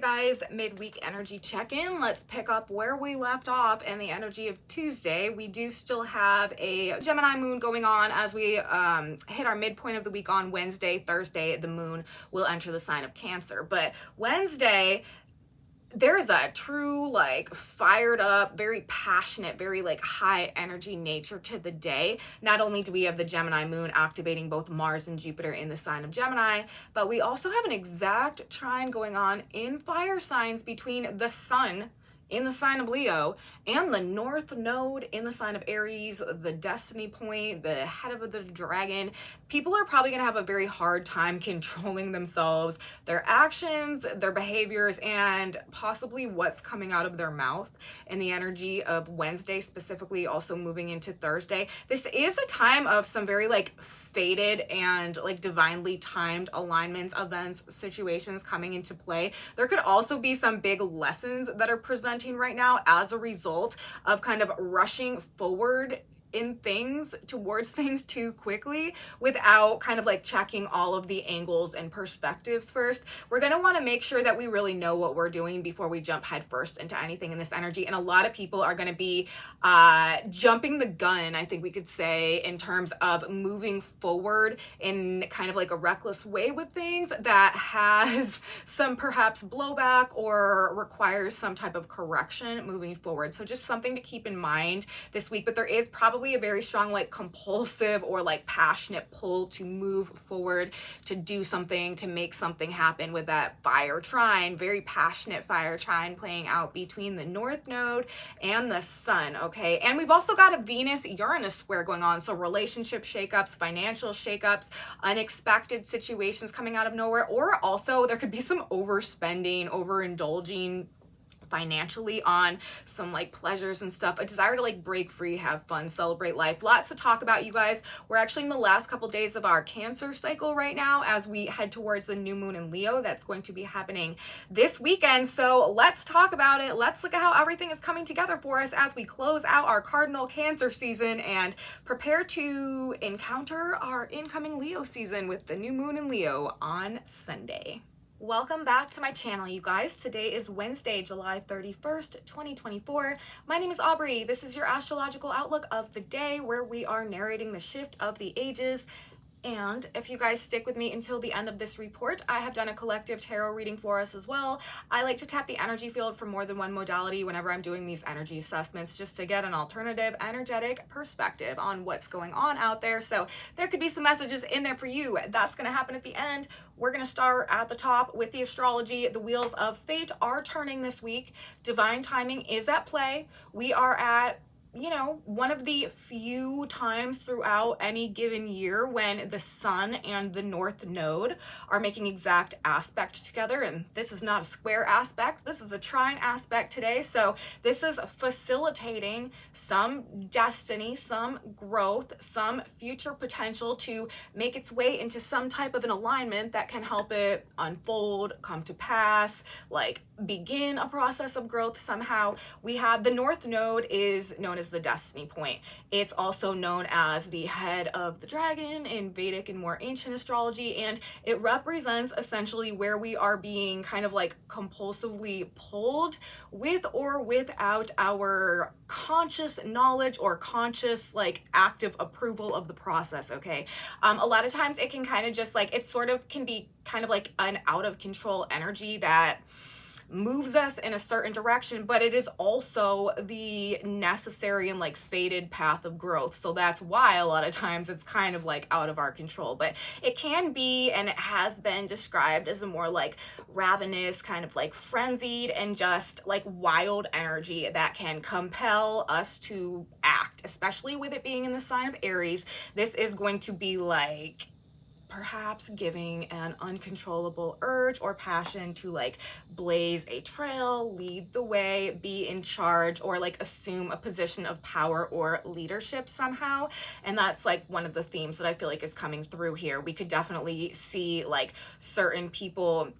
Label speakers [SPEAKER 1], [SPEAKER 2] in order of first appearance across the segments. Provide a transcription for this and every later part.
[SPEAKER 1] guys, midweek energy check-in. Let's pick up where we left off in the energy of Tuesday. We do still have a Gemini moon going on as we hit our midpoint of the week on Wednesday. Thursday, the moon will enter the sign of Cancer. But Wednesday, there is a true, like, fired up, very passionate, very, like, high energy nature to the day. Not only do we have the Gemini moon activating both Mars and Jupiter in the sign of Gemini, but we also have an exact trine going on in fire signs between the sun in the sign of Leo and the North Node in the sign of Aries, the destiny point, the head of the dragon. People are probably going to have a very hard time controlling themselves, their actions, their behaviors, and possibly what's coming out of their mouth in the energy of Wednesday, specifically also moving into Thursday. This is a time of some very like fated and like divinely timed alignments, events, situations coming into play. There could also be some big lessons that are presenting right now as a result of kind of rushing forward in things towards things too quickly without kind of like checking all of the angles and perspectives first. We're going to want to make sure that we really know what we're doing before we jump headfirst into anything in this energy. And a lot of people are going to be jumping the gun, I think we could say, in terms of moving forward in kind of like a reckless way with things that has some perhaps blowback or requires some type of correction moving forward. So just something to keep in mind this week, but there is probably a very strong like compulsive or like passionate pull to move forward, to do something, to make something happen with that fire trine, very passionate fire trine playing out between the North Node and the Sun, okay? And we've also got a Venus-Uranus square going on, so relationship shakeups, financial shakeups, unexpected situations coming out of nowhere, or also there could be some overspending, overindulging financially on some like pleasures and stuff, a desire to like break free, have fun, celebrate life. Lots to talk about, you guys. We're actually in the last couple days of our Cancer cycle right now as we head towards the new moon in Leo that's going to be happening this weekend. So let's talk about it. Let's look at how everything is coming together for us as we close out our cardinal Cancer season and prepare to encounter our incoming Leo season with the new moon in Leo on Sunday. Welcome back to my channel, you guys. Today is Wednesday, July 31st, 2024. My name is Aubrey. This is your astrological outlook of the day where we are narrating the shift of the ages. And if you guys stick with me until the end of this report, I have done a collective tarot reading for us as well. I like to tap the energy field for more than one modality whenever I'm doing these energy assessments, just to get an alternative energetic perspective on what's going on out there. So there could be some messages in there for you. That's going to happen at the end. We're going to start at the top with the astrology. The wheels of fate are turning this week. Divine timing is at play. We are at, you know, one of the few times throughout any given year when the Sun and the North Node are making exact aspect together. And this is not a square aspect. This is a trine aspect today. So this is facilitating some destiny, some growth, some future potential to make its way into some type of an alignment that can help it unfold, come to pass, like begin a process of growth somehow. We have the North Node is known as the destiny point. It's also known as the head of the dragon in Vedic and more ancient astrology, and it represents essentially where we are being kind of like compulsively pulled with or without our conscious knowledge or conscious like active approval of the process, okay? A lot of times it can kind of just like, it sort of can be kind of like an out of control energy that moves us in a certain direction, but it is also the necessary and like fated path of growth. So that's why a lot of times it's kind of like out of our control, but it can be, and it has been described as a more like ravenous, kind of like frenzied and just like wild energy that can compel us to act, especially with it being in the sign of Aries. This is going to be like perhaps giving an uncontrollable urge or passion to like blaze a trail, lead the way, be in charge, or like assume a position of power or leadership somehow. And that's like one of the themes that I feel like is coming through here. We could definitely see like certain people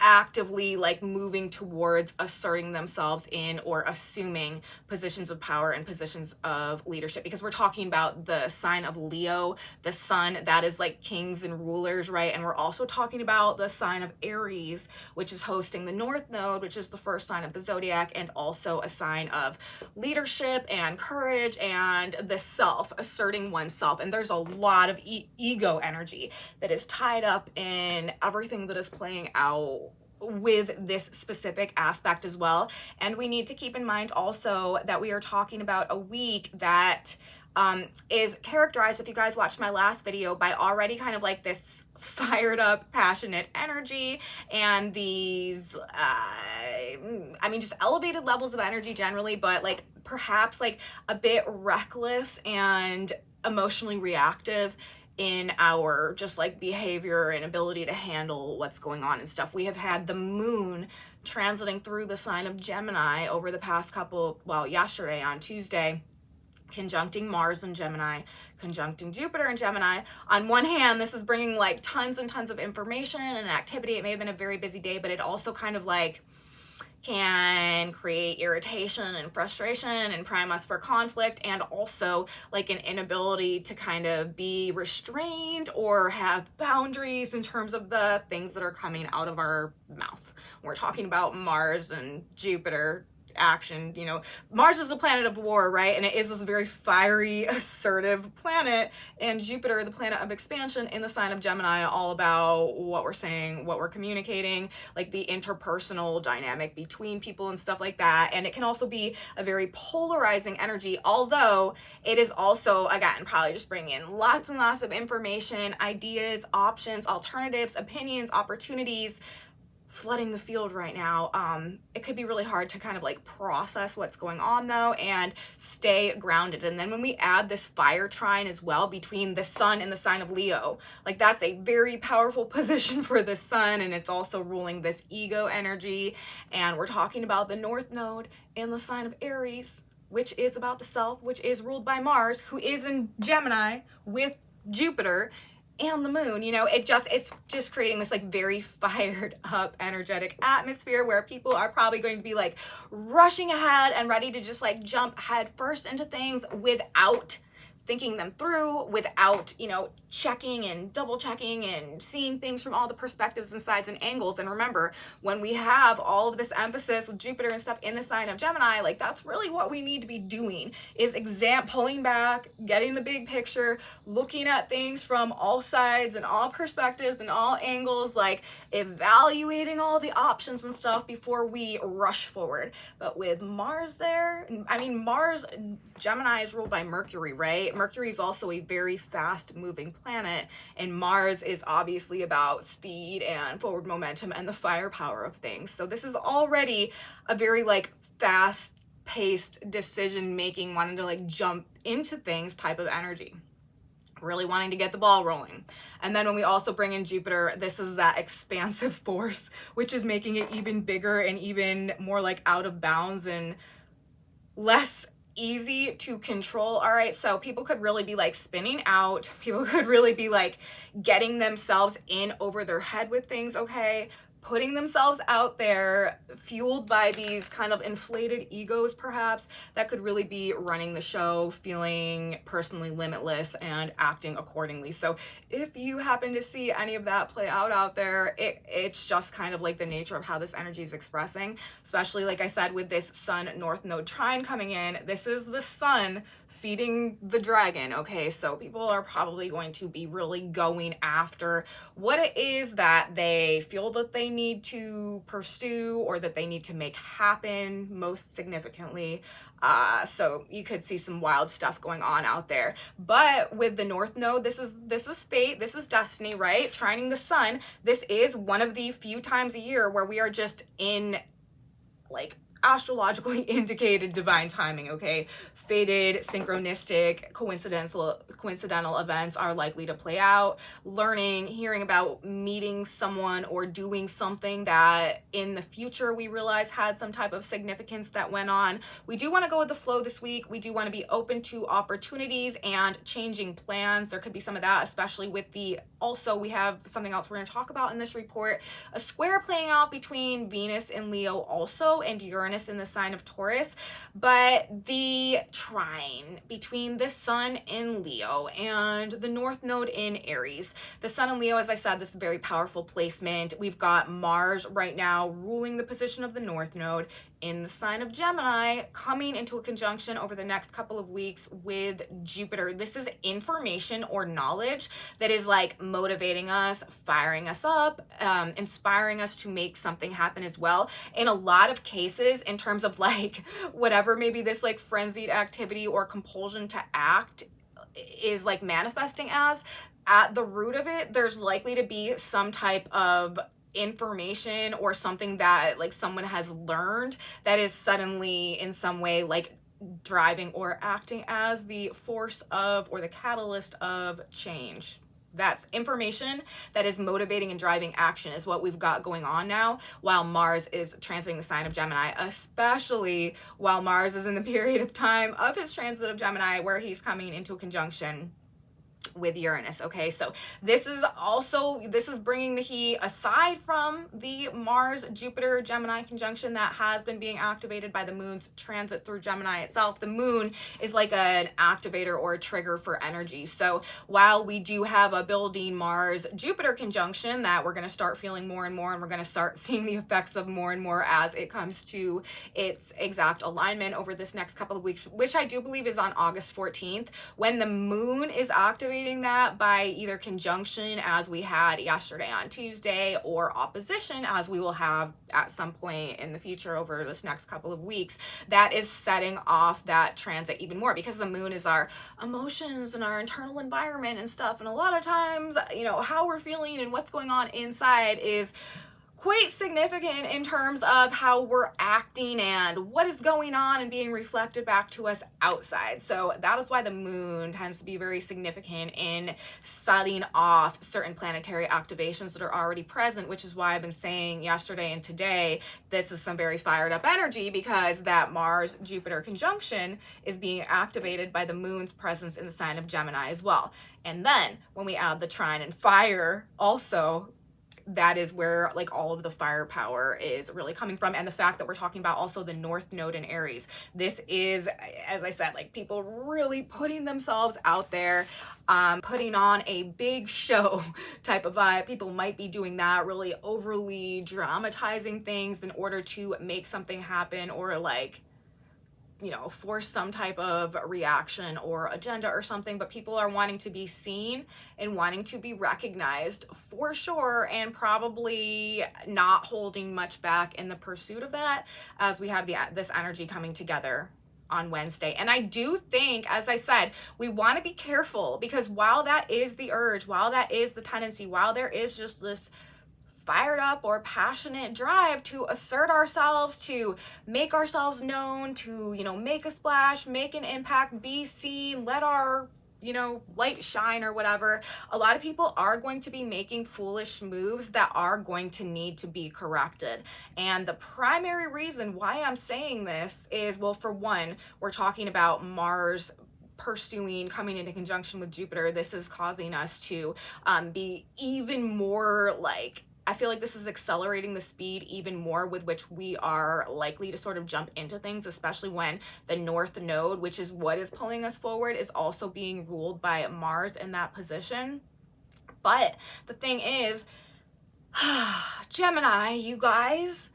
[SPEAKER 1] actively like moving towards asserting themselves in or assuming positions of power and positions of leadership, because we're talking about the sign of Leo, the sun, that is like kings and rulers, right? And we're also talking about the sign of Aries, which is hosting the North Node, which is the first sign of the zodiac, and also a sign of leadership and courage and the self, asserting oneself. And there's a lot of ego energy that is tied up in everything that is playing out with this specific aspect as well. And we need to keep in mind also that we are talking about a week that is characterized, if you guys watched my last video, by already kind of like this fired up, passionate energy and these, I mean, just elevated levels of energy generally, but like perhaps like a bit reckless and emotionally reactive in our just like behavior and ability to handle what's going on and stuff. We have had the moon transiting through the sign of Gemini over the past couple, well, yesterday on Tuesday, conjuncting Mars in Gemini, conjuncting Jupiter in Gemini. On one hand, this is bringing like tons and tons of information and activity. It may have been a very busy day, but it also kind of like can create irritation and frustration and prime us for conflict, and also like an inability to kind of be restrained or have boundaries in terms of the things that are coming out of our mouth. We're talking about Mars and Jupiter action. You know, Mars is the planet of war, right? And it is this very fiery, assertive planet, and Jupiter, the planet of expansion in the sign of Gemini, all about what we're saying, what we're communicating, like the interpersonal dynamic between people and stuff like that. And it can also be a very polarizing energy, although it is also, again, probably just bringing in lots and lots of information, ideas, options, alternatives, opinions, opportunities, flooding the field right now. It could be really hard to kind of like process what's going on though and stay grounded. And then when we add this fire trine as well between the sun and the sign of Leo, like that's a very powerful position for the sun, and it's also ruling this ego energy. And we're talking about the North Node in the sign of Aries, which is about the self, which is ruled by Mars, who is in Gemini with Jupiter and the moon. You know, it's just creating this like very fired up energetic atmosphere where people are probably going to be like rushing ahead and ready to just like jump head first into things without thinking them through, without, you know, checking and double checking and seeing things from all the perspectives and sides and angles. And remember, when we have all of this emphasis with Jupiter and stuff in the sign of Gemini, like that's really what we need to be doing, is pulling back, getting the big picture, looking at things from all sides and all perspectives and all angles, like evaluating all the options and stuff before we rush forward. But with Mars there, I mean, Mars, Gemini is ruled by Mercury, right? Mercury is also a very fast moving planet, and Mars is obviously about speed and forward momentum and the firepower of things. So this is already a very like fast paced decision making, wanting to like jump into things type of energy, really wanting to get the ball rolling. And then when we also bring in Jupiter, this is that expansive force, which is making it even bigger and even more like out of bounds and less easy to control. All right, so people could really be like spinning out, people could really be like getting themselves in over their head with things, okay, putting themselves out there, fueled by these kind of inflated egos perhaps, that could really be running the show, feeling personally limitless and acting accordingly. So if you happen to see any of that play out there, it's just kind of like the nature of how this energy is expressing, especially like I said with this sun North Node trine coming in. This is the sun feeding the dragon, okay? So people are probably going to be really going after what it is that they feel that they need to pursue or that they need to make happen most significantly. So you could see some wild stuff going on out there. But with the North Node, this is fate, this is destiny, right? Trining the sun. This is one of the few times a year where we are just in like astrologically indicated divine timing, okay? Fated, synchronistic, coincidental events are likely to play out. Learning, hearing about meeting someone or doing something that in the future we realize had some type of significance that went on. We do want to go with the flow this week. We do want to be open to opportunities and changing plans. There could be some of that, especially with also we have something else we're going to talk about in this report, a square playing out between Venus in Leo also and Uranus in the sign of Taurus, but the trine between the sun in Leo and the north node in Aries. The sun in Leo, as I said, this is a very powerful placement. We've got Mars right now ruling the position of the north node in the sign of Gemini, coming into a conjunction over the next couple of weeks with Jupiter. This is information or knowledge that is like motivating us, firing us up, inspiring us to make something happen as well. In a lot of cases, in terms of like whatever maybe this like frenzied activity or compulsion to act is like manifesting as, at the root of it, there's likely to be some type of information or something that like someone has learned that is suddenly in some way like driving or acting as the force of or the catalyst of change. That's information that is motivating and driving action is what we've got going on now while Mars is transiting the sign of Gemini, especially while Mars is in the period of time of his transit of Gemini where he's coming into a conjunction with Uranus. Okay, so this is bringing the heat aside from the Mars Jupiter Gemini conjunction that has been being activated by the moon's transit through Gemini itself. The moon is like an activator or a trigger for energy. So while we do have a building Mars Jupiter conjunction that we're going to start feeling more and more, and we're going to start seeing the effects of more and more as it comes to its exact alignment over this next couple of weeks, which I do believe is on August 14th, when the moon is activating that by either conjunction as we had yesterday on Tuesday or opposition as we will have at some point in the future over this next couple of weeks. That is setting off that transit even more because the moon is our emotions and our internal environment and stuff, and a lot of times, you know, how we're feeling and what's going on inside is quite significant in terms of how we're acting and what is going on and being reflected back to us outside. So that is why the moon tends to be very significant in setting off certain planetary activations that are already present, which is why I've been saying yesterday and today, this is some very fired up energy because that Mars Jupiter conjunction is being activated by the moon's presence in the sign of Gemini as well. And then when we add the trine and fire also, that is where like all of the firepower is really coming from. And the fact that we're talking about also the north node in Aries, this is, as I said, like people really putting themselves out there, putting on a big show type of vibe. People might be doing that, really overly dramatizing things in order to make something happen or like, you know, force some type of reaction or agenda or something, but people are wanting to be seen and wanting to be recognized for sure, and probably not holding much back in the pursuit of that as we have this energy coming together on Wednesday. And I do think, as I said, we want to be careful because while that is the urge, while that is the tendency, while there is just this fired up or passionate drive to assert ourselves, to make ourselves known, to, you know, make a splash, make an impact, be seen, let our, you know, light shine or whatever, a lot of people are going to be making foolish moves that are going to need to be corrected. And the primary reason why I'm saying this is, well, for one, we're talking about Mars coming into conjunction with Jupiter. This is causing us to be even more like, I feel like this is accelerating the speed even more with which we are likely to sort of jump into things, especially when the North Node, which is what is pulling us forward, is also being ruled by Mars in that position. But the thing is, Gemini, you guys,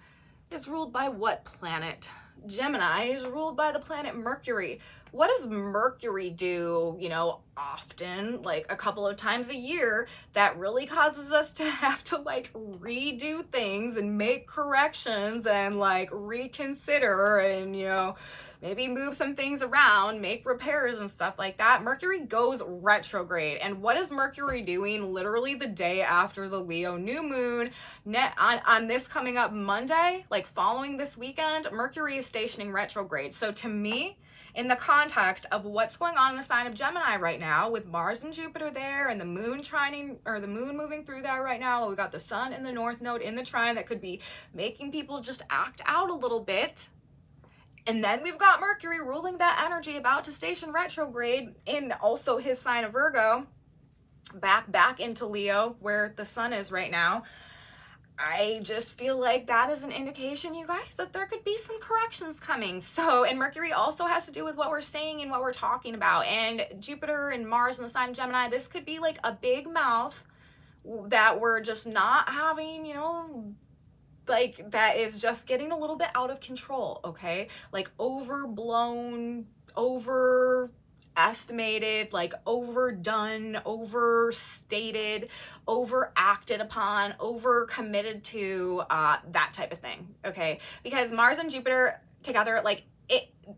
[SPEAKER 1] is ruled by what planet? Gemini is ruled by the planet Mercury. What does Mercury do, you know, often, like a couple of times a year, that really causes us to have to like redo things and make corrections and like reconsider and, you know, maybe move some things around, make repairs and stuff like that? Mercury goes retrograde. And what is Mercury doing literally the day after the Leo new moon? On this coming up Monday, like following this weekend, Mercury is stationing retrograde. So to me, in the context of what's going on in the sign of Gemini right now, with Mars and Jupiter there and the moon trining, or the moon moving through there right now, we got the sun in the north node in the trine that could be making people just act out a little bit. And then we've got Mercury ruling that energy, about to station retrograde in also his sign of Virgo, back into Leo where the sun is right now. I just feel like that is an indication, you guys, that there could be some corrections coming. So, and Mercury also has to do with what we're saying and what we're talking about. And Jupiter and Mars in the sign of Gemini, this could be like a big mouth that we're just not having, you know, like that is just getting a little bit out of control, okay? Like overblown, overestimated, like overdone, overstated, overacted upon, overcommitted to, that type of thing, okay? Because Mars and Jupiter together, like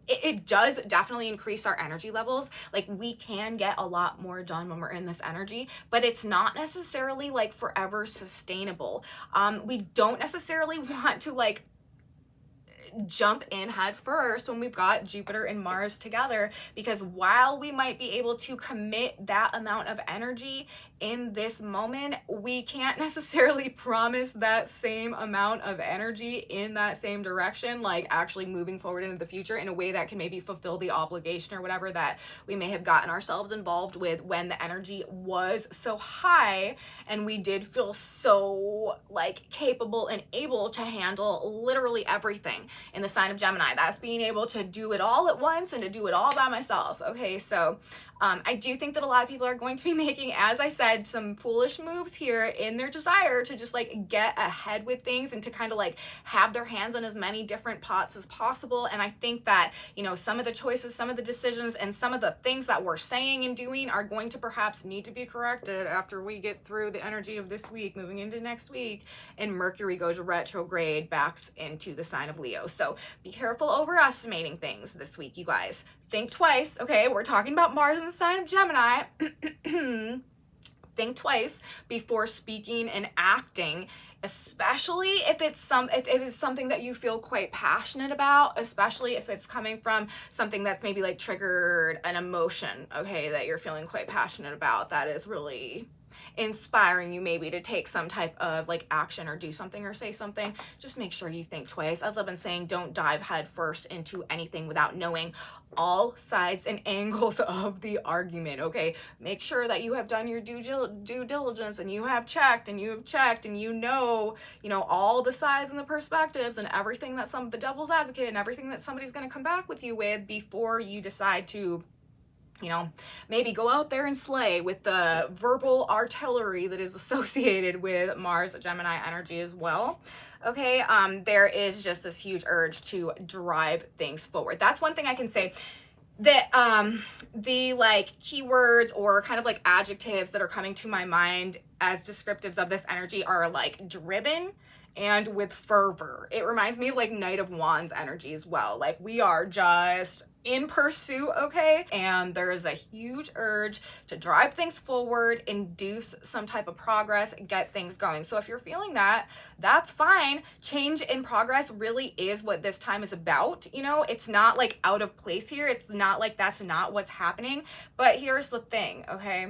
[SPEAKER 1] it does definitely increase our energy levels. Like we can get a lot more done when we're in this energy, but it's not necessarily like forever sustainable. We don't necessarily want to like jump in head first when we've got Jupiter and Mars together, because while we might be able to commit that amount of energy in this moment, we can't necessarily promise that same amount of energy in that same direction, like actually moving forward into the future in a way that can maybe fulfill the obligation or whatever that we may have gotten ourselves involved with when the energy was so high and we did feel so like capable and able to handle literally everything in the sign of Gemini. That's being able to do it all at once and to do it all by myself. Okay, so I do think that a lot of people are going to be making, as I said, some foolish moves here in their desire to just like get ahead with things and to kind of like have their hands on as many different pots as possible. And I think that, you know, some of the choices, some of the decisions, and some of the things that we're saying and doing are going to perhaps need to be corrected after we get through the energy of this week, moving into next week, and Mercury goes retrograde back into the sign of Leo. So be careful overestimating things this week, you guys. Think twice, okay? We're talking about Mars in the sign of Gemini. Think twice before speaking and acting, especially if it's something that you feel quite passionate about, especially if it's coming from something that's maybe like triggered an emotion, okay, that you're feeling quite passionate about, that is really inspiring you maybe to take some type of like action or do something or say something. Just make sure you think twice. As I've been saying, don't dive head first into anything without knowing all sides and angles of the argument, okay? Make sure that you have done your due diligence and you have checked and you know all the sides and the perspectives and everything that the devil's advocate and everything that somebody's going to come back with you with before you decide to, you know, maybe go out there and slay with the verbal artillery that is associated with Mars Gemini energy as well. Okay, there is just this huge urge to drive things forward. That's one thing I can say. That the like keywords or kind of like adjectives that are coming to my mind as descriptives of this energy are like driven and with fervor. It reminds me of like Knight of Wands energy as well. Like we are just in pursuit, okay? And there is a huge urge to drive things forward, induce some type of progress, get things going. So if you're feeling that, that's fine. Change in progress really is what this time is about. You know, it's not like out of place here. It's not like that's not what's happening. But here's the thing, okay?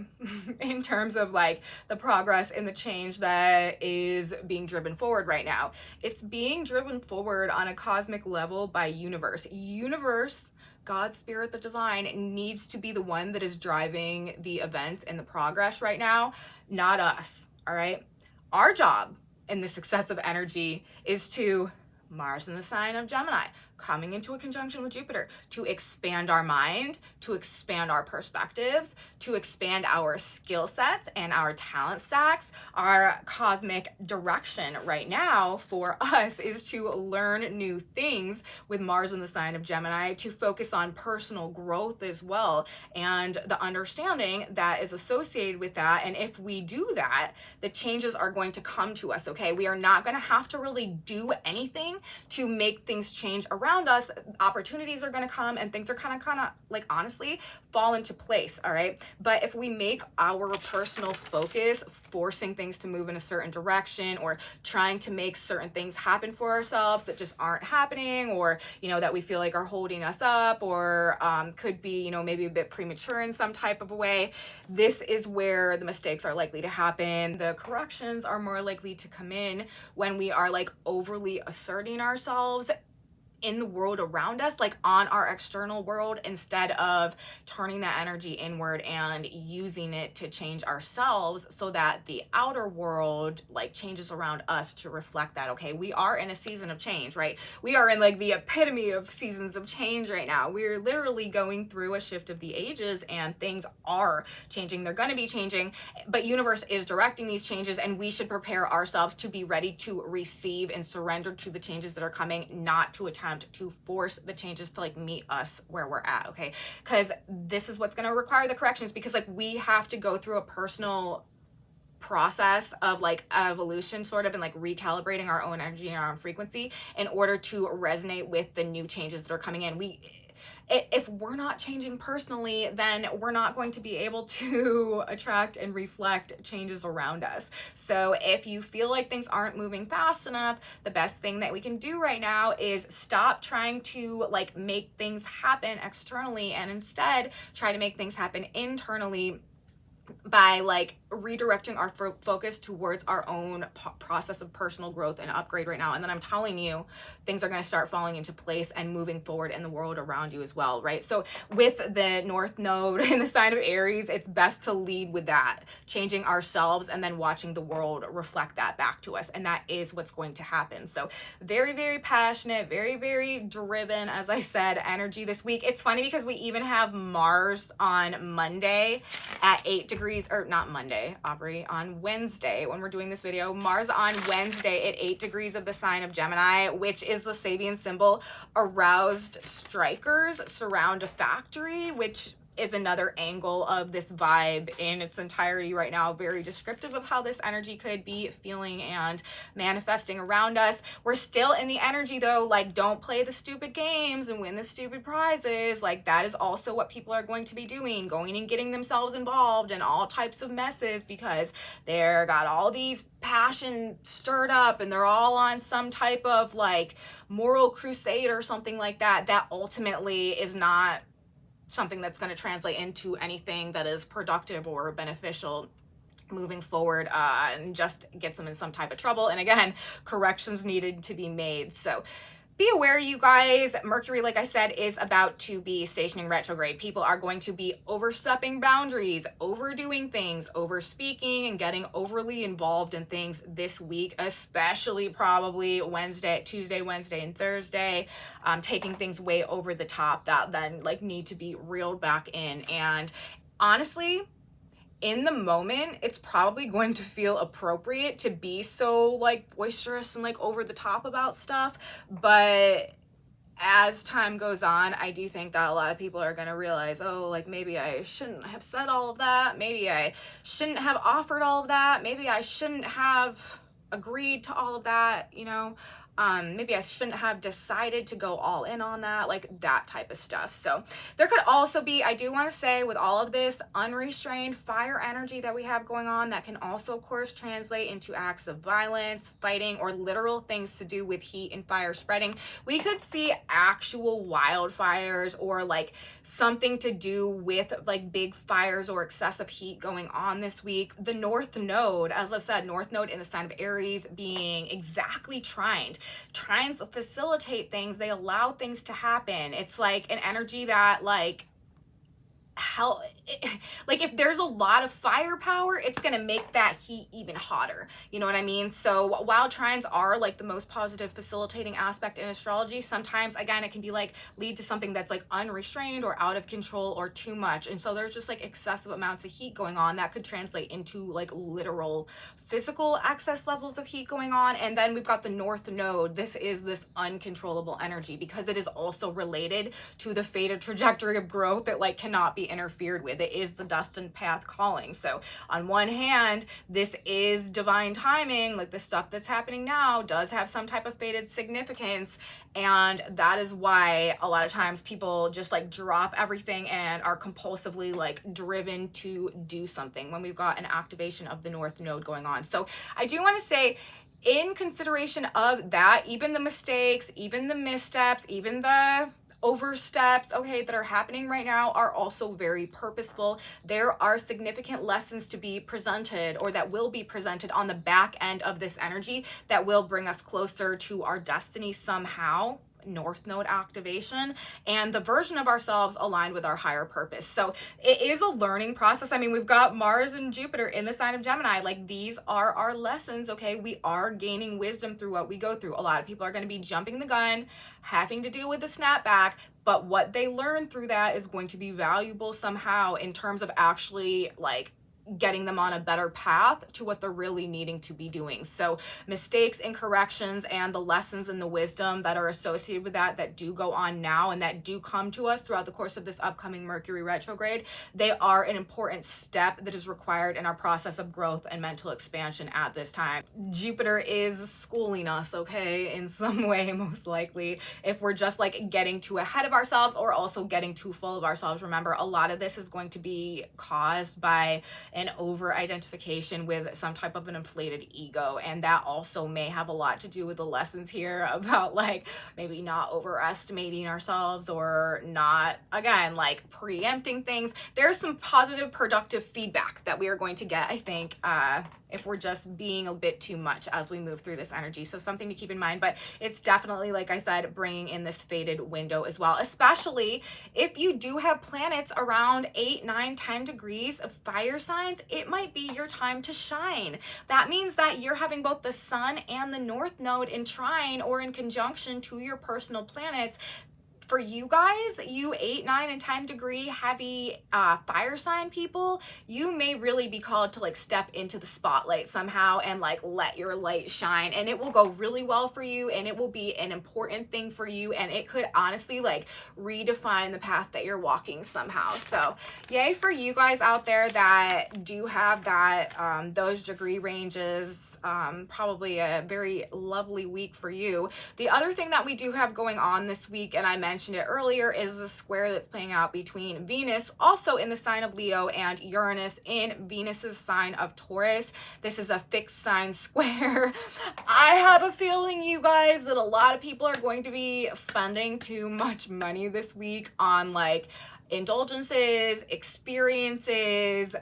[SPEAKER 1] In terms of like the progress and the change that is being driven forward right now, it's being driven forward on a cosmic level by universe. God, spirit, the divine needs to be the one that is driving the events and the progress right now, not us, all right? Our job in the success of energy is to Mars in the sign of Gemini, coming into a conjunction with Jupiter to expand our mind, to expand our perspectives, to expand our skill sets and our talent stacks. Our cosmic direction right now for us is to learn new things with Mars in the sign of Gemini, to focus on personal growth as well, and the understanding that is associated with that. And if we do that, the changes are going to come to us, okay? We are not going to have to really do anything to make things change around us. Opportunities are going to come and things are kind of like honestly fall into place, all right? But if we make our personal focus forcing things to move in a certain direction, or trying to make certain things happen for ourselves that just aren't happening, or, you know, that we feel like are holding us up, or could be, you know, maybe a bit premature in some type of a way, this is where the mistakes are likely to happen. The corrections are more likely to come in when we are like overly asserting ourselves in the world around us, like on our external world, instead of turning that energy inward and using it to change ourselves so that the outer world like changes around us to reflect that. Okay, we are in a season of change, right? We are in like the epitome of seasons of change right now. We're literally going through a shift of the ages, and things are changing. They're going to be changing, but universe is directing these changes, and we should prepare ourselves to be ready to receive and surrender to the changes that are coming, not to attempt to force the changes to like meet us where we're at, okay? Because this is what's going to require the corrections, because like we have to go through a personal process of like evolution sort of, and like recalibrating our own energy and our own frequency in order to resonate with the new changes that are coming in. If we're not changing personally, then we're not going to be able to attract and reflect changes around us. So if you feel like things aren't moving fast enough, the best thing that we can do right now is stop trying to like make things happen externally, and instead try to make things happen internally by like redirecting our focus towards our own process of personal growth and upgrade right now. And then I'm telling you, things are going to start falling into place and moving forward in the world around you as well, right? So with the North Node in the sign of Aries, it's best to lead with that, changing ourselves and then watching the world reflect that back to us. And that is what's going to happen. So very, very passionate, very, very driven, as I said, energy this week. It's funny because we even have Mars on Monday at 8 degrees, or not Monday, Aubrey, on Wednesday when we're doing this video. Mars on Wednesday at 8 degrees of the sign of Gemini, which is the Sabian symbol. Aroused strikers surround a factory, which is another angle of this vibe in its entirety right now, very descriptive of how this energy could be feeling and manifesting around us. We're still in the energy though, like don't play the stupid games and win the stupid prizes. Like that is also what people are going to be doing, going and getting themselves involved in all types of messes because they're got all these passion stirred up and they're all on some type of like moral crusade or something like that, that ultimately is not something that's going to translate into anything that is productive or beneficial moving forward, and just gets them in some type of trouble. And again, corrections needed to be made. So be aware, you guys. Mercury, like I said, is about to be stationing retrograde. People are going to be overstepping boundaries, overdoing things, overspeaking, and getting overly involved in things this week, especially probably Tuesday, Wednesday, and Thursday, taking things way over the top that then like need to be reeled back in. And honestly, in the moment, it's probably going to feel appropriate to be so like boisterous and like over the top about stuff. But as time goes on, I do think that a lot of people are going to realize, oh, like maybe I shouldn't have said all of that. Maybe I shouldn't have offered all of that. Maybe I shouldn't have agreed to all of that, you know. Maybe I shouldn't have decided to go all in on that, like that type of stuff. So there could also be, I do want to say, with all of this unrestrained fire energy that we have going on, that can also of course translate into acts of violence, fighting, or literal things to do with heat and fire spreading. We could see actual wildfires or like something to do with like big fires or excessive heat going on this week. The North Node, as I've said, North Node in the sign of Aries being exactly trined. Trines facilitate things, they allow things to happen. It's like an energy that like hell, like if there's a lot of firepower, it's gonna make that heat even hotter. You know what I mean? So while trines are like the most positive facilitating aspect in astrology, sometimes again it can be like lead to something that's like unrestrained or out of control or too much. And so there's just like excessive amounts of heat going on that could translate into like literal physical excess levels of heat going on. And then we've got the North Node. This is this uncontrollable energy because it is also related to the fated trajectory of growth that like cannot be interfered with. It is the destined path calling. So on one hand, this is divine timing, like the stuff that's happening now does have some type of fated significance, and that is why a lot of times people just like drop everything and are compulsively like driven to do something when we've got an activation of the North Node going on. So I do want to say, in consideration of that, even the mistakes, even the missteps, even the oversteps, okay, that are happening right now are also very purposeful. There are significant lessons to be presented, or that will be presented on the back end of this energy, that will bring us closer to our destiny somehow. North Node activation and the version of ourselves aligned with our higher purpose. So it is a learning process. I mean, we've got Mars and Jupiter in the sign of Gemini. Like, these are our lessons, okay? We are gaining wisdom through what we go through. A lot of people are going to be jumping the gun, having to deal with the snapback, but what they learn through that is going to be valuable somehow in terms of actually like getting them on a better path to what they're really needing to be doing. So mistakes and corrections and the lessons and the wisdom that are associated with that do go on now and that do come to us throughout the course of this upcoming Mercury retrograde, they are an important step that is required in our process of growth and mental expansion at this time. Jupiter is schooling us, okay, in some way, most likely, if we're just like getting too ahead of ourselves or also getting too full of ourselves. Remember, a lot of this is going to be caused by an over-identification with some type of an inflated ego, and that also may have a lot to do with the lessons here about like maybe not overestimating ourselves or not, again, like preempting things. There's some positive productive feedback that we are going to get, I think, if we're just being a bit too much as we move through this energy. So something to keep in mind, but it's definitely, like I said, bringing in this fated window as well, especially if you do have planets around 8, 9, 10 degrees of fire signs. It might be your time to shine. That means that you're having both the sun and the North Node in trine or in conjunction to your personal planets. For you guys, you 8, 9, and 10 degree heavy fire sign people, you may really be called to like step into the spotlight somehow and like let your light shine, and it will go really well for you, and it will be an important thing for you, and it could honestly like redefine the path that you're walking somehow. So yay for you guys out there that do have that those degree ranges. Probably a very lovely week for you. The other thing that we do have going on this week, and I mentioned it earlier, is the square that's playing out between Venus, also in the sign of Leo, and Uranus in Venus's sign of Taurus. This is a fixed sign square. I have a feeling, you guys, that a lot of people are going to be spending too much money this week on like indulgences, experiences,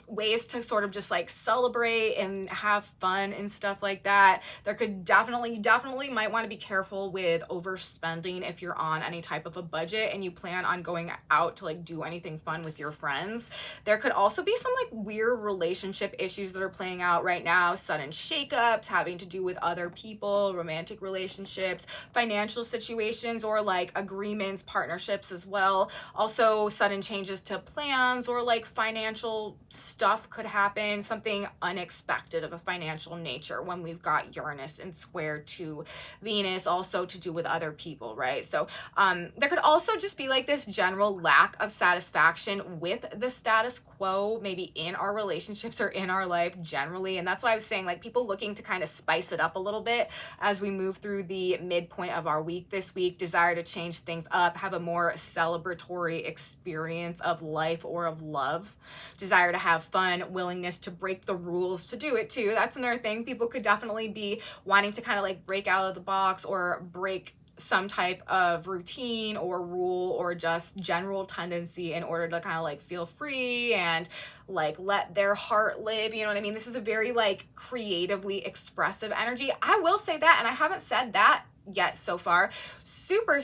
[SPEAKER 1] ways to sort of just like celebrate and have fun and stuff like that. There could definitely might want to be careful with overspending if you're on any type of a budget and you plan on going out to like do anything fun with your friends. There could also be some like weird relationship issues that are playing out right now, sudden shakeups having to do with other people, romantic relationships, financial situations, or like agreements, partnerships as well. Also, sudden changes to plans or like financial stuff could happen, something unexpected of a financial nature when we've got Uranus in square to Venus, also to do with other people, right? So there could also just be like this general lack of satisfaction with the status quo, maybe in our relationships or in our life generally. And that's why I was saying like people looking to kind of spice it up a little bit as we move through the midpoint of our week this week, desire to change things up, have a more celebratory experience of life or of love, desire to have fun, willingness to break the rules to do it too. That's another thing. People could definitely be wanting to kind of like break out of the box or break some type of routine or rule or just general tendency in order to kind of like feel free and like let their heart live. You know what I mean? This is a very like creatively expressive energy. I will say that, and I haven't said that yet so far. Super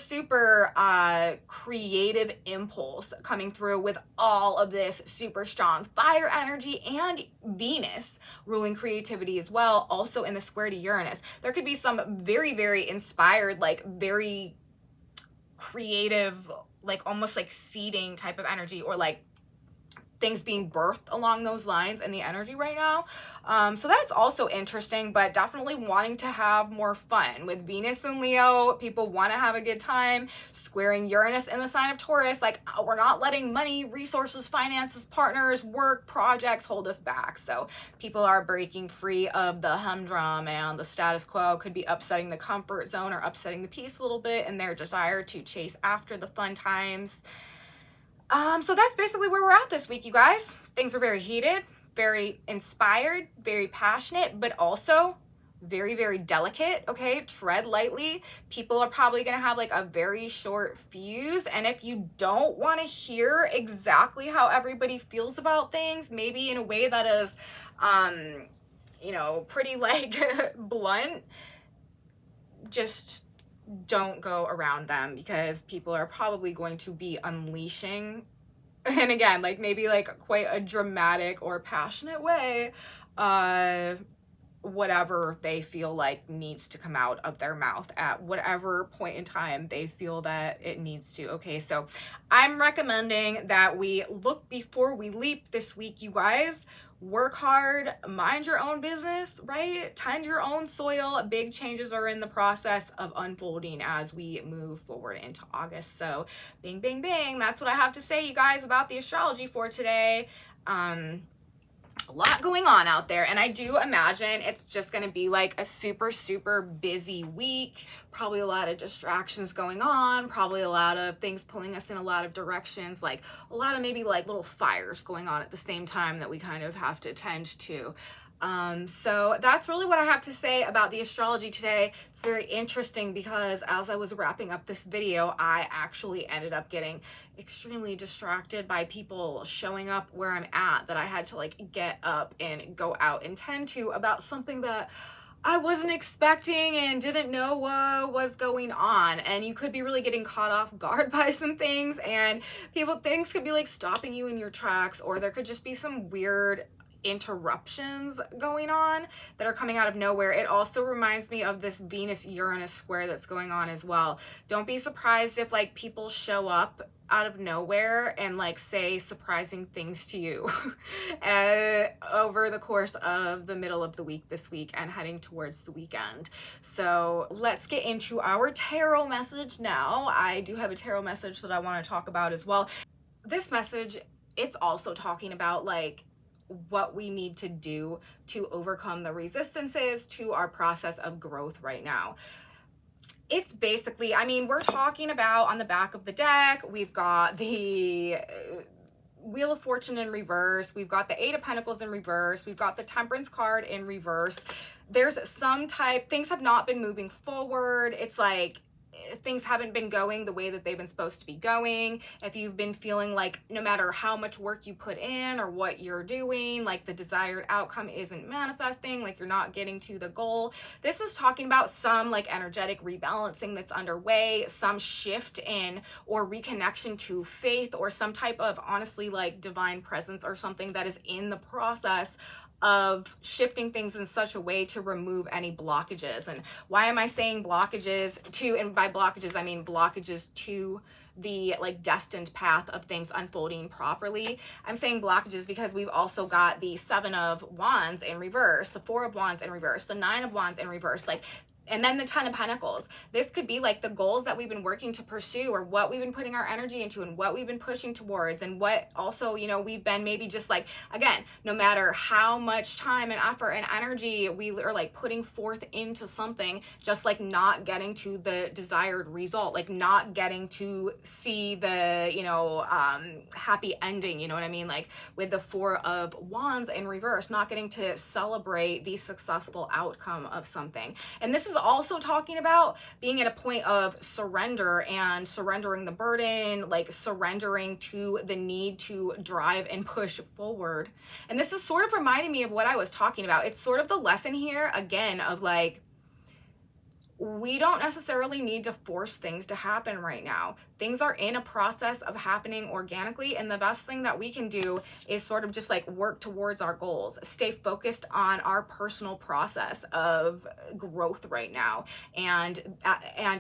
[SPEAKER 1] creative impulse coming through with all of this super strong fire energy, and Venus ruling creativity as well, also in the square to Uranus. There could be some very inspired, like very creative, like almost like seeding type of energy, or like things being birthed along those lines in the energy right now. So that's also interesting, but definitely wanting to have more fun. With Venus and Leo, people want to have a good time. Squaring Uranus in the sign of Taurus, like we're not letting money, resources, finances, partners, work, projects hold us back. So people are breaking free of the humdrum and the status quo, could be upsetting the comfort zone or upsetting the peace a little bit in their desire to chase after the fun times. So that's basically where we're at this week, you guys. Things are very heated, very inspired, very passionate, but also very delicate, okay? Tread lightly. People are probably going to have like a very short fuse, and if you don't want to hear exactly how everybody feels about things, maybe in a way that is, you know, pretty like blunt, just don't go around them, because people are probably going to be unleashing, and again, like maybe like quite a dramatic or passionate way, whatever they feel like needs to come out of their mouth at whatever point in time they feel that it needs to. Okay, so I'm recommending that we look before we leap this week, you guys. Work hard, mind your own business, right? Tend your own soil. Big changes are in the process of unfolding as we move forward into August. So bing, bing, bing. That's what I have to say, you guys, about the astrology for today. A lot going on out there, and I do imagine it's just going to be like a super busy week. Probably a lot of distractions going on, probably a lot of things pulling us in a lot of directions, like a lot of maybe like little fires going on at the same time that we kind of have to tend to. So that's really what I have to say about the astrology today. It's very interesting because as I was wrapping up this video, I actually ended up getting extremely distracted by people showing up where I'm at, that I had to like get up and go out and tend to about something that I wasn't expecting and didn't know what was going on. And you could be really getting caught off guard by some things, and things could be like stopping you in your tracks, or there could just be some weird interruptions going on that are coming out of nowhere. It also reminds me of this Venus-Uranus square that's going on as well. Don't be surprised if like people show up out of nowhere and like say surprising things to you over the course of the middle of the week this week and heading towards the weekend. So let's get into our tarot message now. I do have a tarot message that I want to talk about as well. This message, it's also talking about like what we need to do to overcome the resistances to our process of growth right now. It's basically, I mean, we're talking about on the back of the deck, we've got the Wheel of Fortune in reverse, we've got the Eight of Pentacles in reverse, we've got the Temperance card in reverse. There's some type, things have not been moving forward. It's like things haven't been going the way that they've been supposed to be going. If you've been feeling like no matter how much work you put in or what you're doing, like the desired outcome isn't manifesting, like you're not getting to the goal. This is talking about some like energetic rebalancing that's underway, some shift in or reconnection to faith, or some type of honestly like divine presence or something that is in the process of shifting things in such a way to remove any blockages. And why am I saying blockages to, and by blockages I mean blockages to the like destined path of things unfolding properly. I'm saying blockages because we've also got the Seven of Wands in reverse, the Four of Wands in reverse, the Nine of Wands in reverse, like, and then the Ten of Pentacles. This could be like the goals that we've been working to pursue, or what we've been putting our energy into, and what we've been pushing towards, and what also, you know, we've been maybe just like, again, no matter how much time and effort and energy we are like putting forth into something, just like not getting to the desired result, like not getting to see the, you know, happy ending, you know what I mean? Like with the Four of Wands in reverse, not getting to celebrate the successful outcome of something. And this is also talking about being at a point of surrender and surrendering the burden, like surrendering to the need to drive and push forward. And this is sort of reminding me of what I was talking about. It's sort of the lesson here again of like we don't necessarily need to force things to happen right now. Things are in a process of happening organically, and the best thing that we can do is sort of just like work towards our goals, stay focused on our personal process of growth right now. And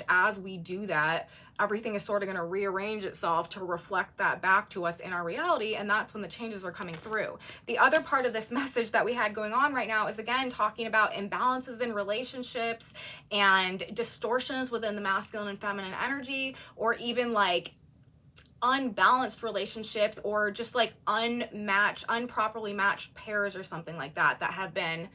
[SPEAKER 1] as we do that, everything is sort of going to rearrange itself to reflect that back to us in our reality, and that's when the changes are coming through. The other part of this message that we had going on right now is, again, talking about imbalances in relationships and distortions within the masculine and feminine energy, or even like unbalanced relationships, or just like unproperly matched pairs or something like that that have been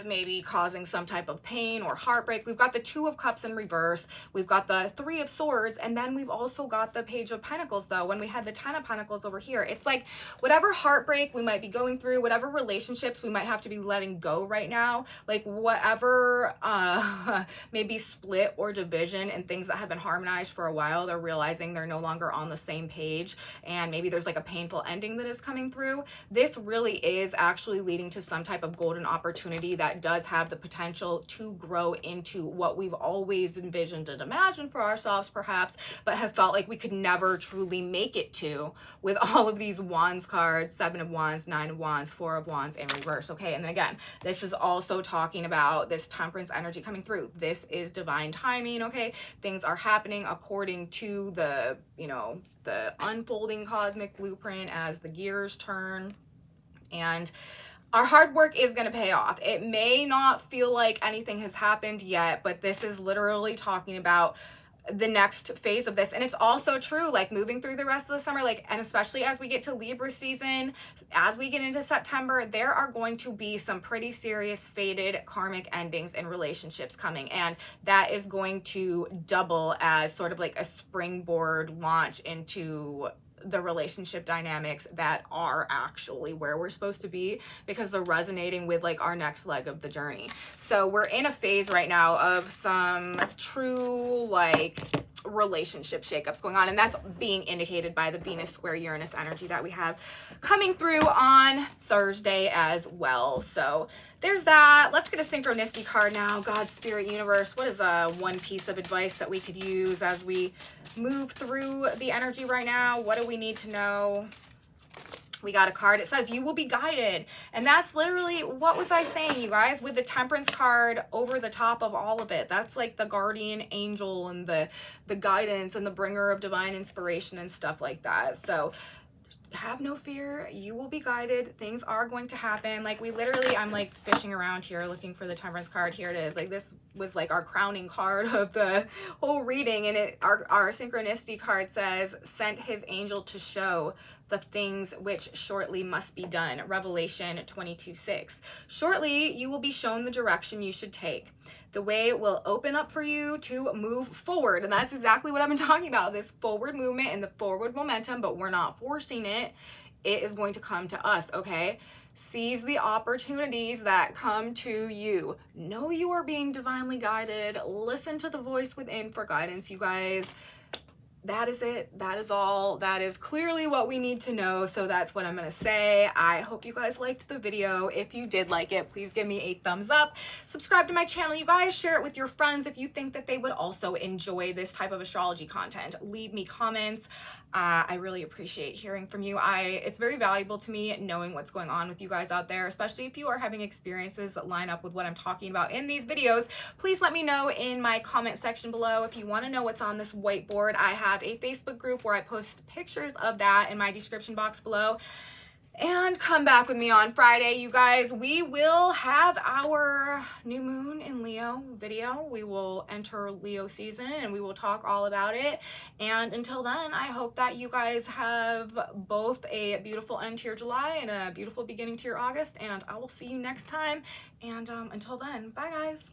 [SPEAKER 1] maybe causing some type of pain or heartbreak. We've got the Two of Cups in reverse, we've got the Three of Swords, and then we've also got the Page of Pentacles. Though when we had the Ten of Pentacles over here, it's like whatever heartbreak we might be going through, whatever relationships we might have to be letting go right now, like whatever maybe split or division and things that have been harmonized for a while, they're realizing they're no longer on the same page, and maybe there's like a painful ending that is coming through. This really is actually leading to some type of golden opportunity that does have the potential to grow into what we've always envisioned and imagined for ourselves, perhaps, but have felt like we could never truly make it to with all of these Wands cards, Seven of Wands, Nine of Wands, Four of Wands in reverse. Okay, and then again, this is also talking about this Temperance energy coming through. This is divine timing. Okay, things are happening according to the, you know, the unfolding cosmic blueprint as the gears turn, and our hard work is going to pay off. It may not feel like anything has happened yet, but this is literally talking about the next phase of this. And it's also true, like moving through the rest of the summer, like, and especially as we get to Libra season, as we get into September, there are going to be some pretty serious fated karmic endings in relationships coming. And that is going to double as sort of like a springboard launch into the relationship dynamics that are actually where we're supposed to be, because they're resonating with like our next leg of the journey. So we're in a phase right now of some true like relationship shakeups going on, and that's being indicated by the Venus square Uranus energy that we have coming through on Thursday as well. So there's that. Let's get a synchronicity card now. God, Spirit, Universe, what is one piece of advice that we could use as we move through the energy right now? What do we need to know? We got a card. It says you will be guided. And that's literally, what was I saying, you guys? With the Temperance card over the top of all of it. That's like the guardian angel and the guidance and the bringer of divine inspiration and stuff like that. So have no fear, you will be guided. Things are going to happen. Like we literally, I'm like fishing around here looking for the Temperance card. Here it is. Like this was like our crowning card of the whole reading, and our synchronicity card says sent his angel to show the things which shortly must be done. Revelation 22:6. Shortly you will be shown the direction you should take. The way will open up for you to move forward. And that's exactly what I've been talking about, this forward movement and the forward momentum, but we're not forcing it. It is going to come to us, okay? Seize the opportunities that come to you. Know you are being divinely guided. Listen to the voice within for guidance, you guys. That is it. That is all. That is clearly what we need to know. So that's what I'm going to say. I hope you guys liked the video. If you did like it, please give me a thumbs up. Subscribe to my channel, you guys. Share it with your friends if you think that they would also enjoy this type of astrology content. Leave me comments. I really appreciate hearing from you. It's very valuable to me knowing what's going on with you guys out there, especially if you are having experiences that line up with what I'm talking about in these videos. Please let me know in my comment section below. If you want to know what's on this whiteboard, I have a Facebook group where I post pictures of that in my description box below. And come back with me on Friday, you guys. We will have our new moon in Leo video. We will enter Leo season and we will talk all about it. And until then, I hope that you guys have both a beautiful end to your July and a beautiful beginning to your August. And I will see you next time. And until then, bye guys.